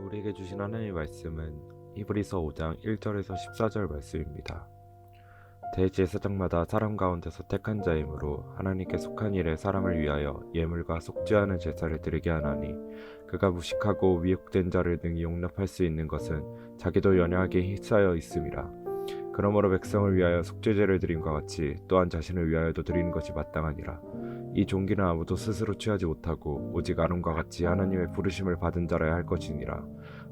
우리에게 주신 하나님의 말씀은 히브리서 5장 1절에서 14절 말씀입니다. 대제사장마다 사람 가운데서 택한 자이므로 하나님께 속한 일에 사람을 위하여 예물과 속죄하는 제사를 드리게 하나니 그가 무식하고 위혹된 자를 능히 용납할 수 있는 것은 자기도 연약하게 힘싸여 있음이라. 그러므로 백성을 위하여 속죄제를 드림과 같이 또한 자신을 위하여도 드리는 것이 마땅하니라. 이 종기는 아무도 스스로 취하지 못하고 오직 아론과 같이 하나님의 부르심을 받은 자라야 할 것이니라.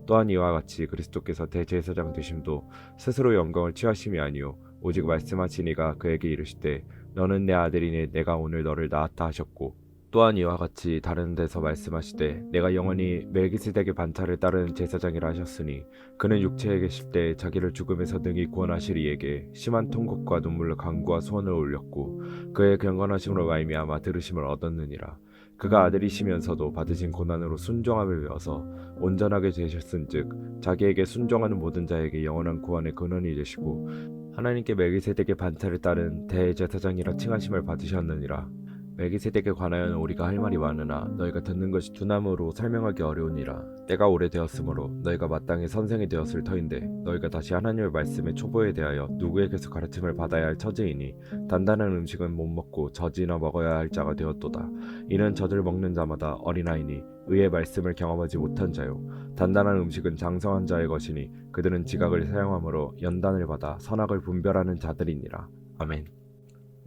또한 이와 같이 그리스도께서 대제사장 되심도 스스로 영광을 취하심이 아니요 오직 말씀하신 이가 그에게 이르시되 너는 내 아들이니 내가 오늘 너를 낳았다 하셨고, 또한 이와 같이 다른 데서 말씀하시되 내가 영원히 멜기세덱의 반차를 따르는 제사장이라 하셨으니 그는 육체에 계실 때 자기를 죽음에서 능히 구원하실 이에게 심한 통곡과 눈물로 간구와 소원을 올렸고 그의 경건하심으로 말미암아 들으심을 얻었느니라. 그가 아들이시면서도 받으신 고난으로 순종함을 배워서 온전하게 되셨은즉 자기에게 순종하는 모든 자에게 영원한 구원의 근원이 되시고 하나님께 멜기세덱의 반차를 따른 대제사장이라 칭하심을 받으셨느니라. 멜기세덱에 관하여는 우리가 할 말이 많으나 너희가 듣는 것이 두나무로 설명하기 어려우니라. 때가 오래되었으므로 너희가 마땅히 선생이 되었을 터인데 너희가 다시 하나님의 말씀의 초보에 대하여 누구에게서 가르침을 받아야 할 처지이니 단단한 음식은 못 먹고 젖이나 먹어야 할 자가 되었도다. 이는 젖을 먹는 자마다 어린아이니 의의 말씀을 경험하지 못한 자요 단단한 음식은 장성한 자의 것이니 그들은 지각을 사용함으로 연단을 받아 선악을 분별하는 자들이니라. 아멘.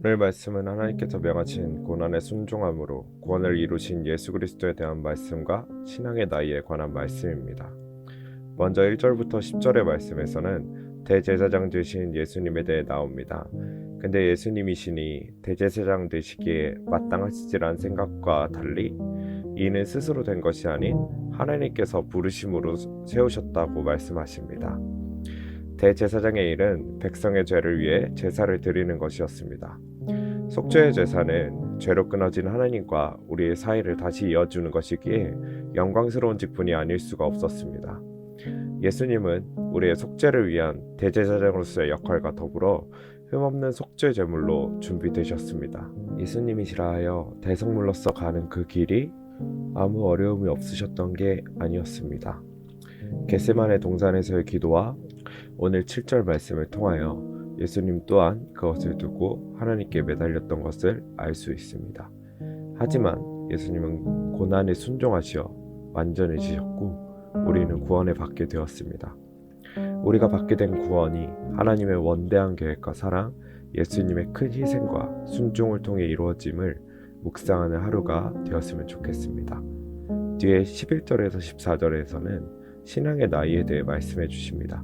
오늘 말씀은 하나님께서 명하신 고난에 순종함으로 구원을 이루신 예수 그리스도에 대한 말씀과 신앙의 나이에 관한 말씀입니다. 먼저 1절부터 10절의 말씀에서는 대제사장 되신 예수님에 대해 나옵니다. 근데 예수님이시니 대제사장 되시기에 마땅하시지란 생각과 달리 이는 스스로 된 것이 아닌 하나님께서 부르심으로 세우셨다고 말씀하십니다. 대제사장의 일은 백성의 죄를 위해 제사를 드리는 것이었습니다. 속죄의 제사는 죄로 끊어진 하나님과 우리의 사이를 다시 이어주는 것이기에 영광스러운 직분이 아닐 수가 없었습니다. 예수님은 우리의 속죄를 위한 대제사장으로서의 역할과 더불어 흠없는 속죄 제물로 준비되셨습니다. 예수님이시라 하여 대성물로서 가는 그 길이 아무 어려움이 없으셨던 게 아니었습니다. 겟세마네 동산에서의 기도와 오늘 7절 말씀을 통하여 예수님 또한 그것을 두고 하나님께 매달렸던 것을 알 수 있습니다. 하지만 예수님은 고난에 순종하시어 완전해지셨고 우리는 구원을 받게 되었습니다. 우리가 받게 된 구원이 하나님의 원대한 계획과 사랑, 예수님의 큰 희생과 순종을 통해 이루어짐을 묵상하는 하루가 되었으면 좋겠습니다. 뒤에 11절에서 14절에서는 신앙의 나이에 대해 말씀해 주십니다.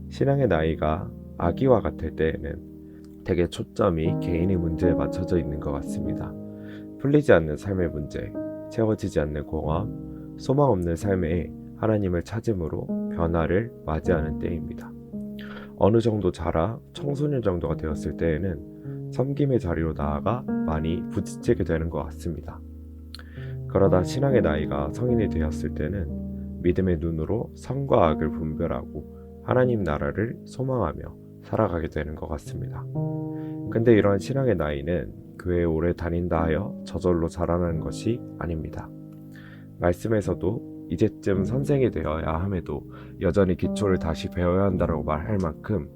신앙의 나이가 아기와 같을 때에는 대개 초점이 개인의 문제에 맞춰져 있는 것 같습니다. 풀리지 않는 삶의 문제, 채워지지 않는 공허함, 소망 없는 삶에 하나님을 찾음으로 변화를 맞이하는 때입니다. 어느 정도 자라 청소년 정도가 되었을 때에는 섬김의 자리로 나아가 많이 부딪히게 되는 것 같습니다. 그러다 신앙의 나이가 성인이 되었을 때는 믿음의 눈으로 선과 악을 분별하고 하나님 나라를 소망하며 살아가게 되는 것 같습니다. 근데 이러한 신앙의 나이는 교회에 오래 다닌다 하여 저절로 자라나는 것이 아닙니다. 말씀에서도 이제쯤 선생이 되어야 함에도 여전히 기초를 다시 배워야 한다고 말할 만큼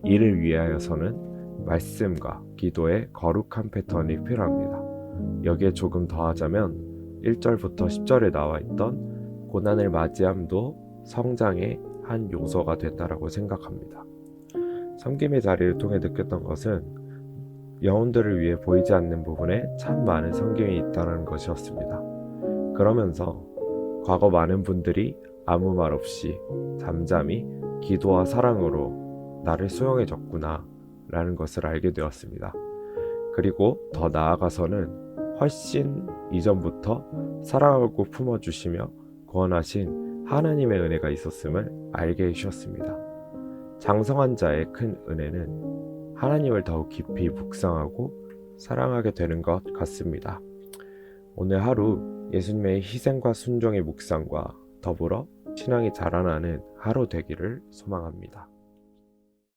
이를 위하여서는 말씀과 기도의 거룩한 패턴이 필요합니다. 여기에 조금 더하자면 1절부터 10절에 나와 있던 고난을 맞이함도 성장의 한 요소가 된다라고 생각합니다. 섬김의 자리를 통해 느꼈던 것은 영혼들을 위해 보이지 않는 부분에 참 많은 섬김이 있다는 것이었습니다. 그러면서 과거 많은 분들이 아무 말 없이 잠잠히 기도와 사랑으로 나를 수용해 줬구나 라는 것을 알게 되었습니다. 그리고 더 나아가서는 훨씬 이전부터 사랑하고 품어주시며 구원하신 하나님의 은혜가 있었음을 알게 해주셨습니다. 장성한 자의 큰 은혜는 하나님을 더욱 깊이 묵상하고 사랑하게 되는 것 같습니다. 오늘 하루 예수님의 희생과 순종의 묵상과 더불어 신앙이 자라나는 하루 되기를 소망합니다.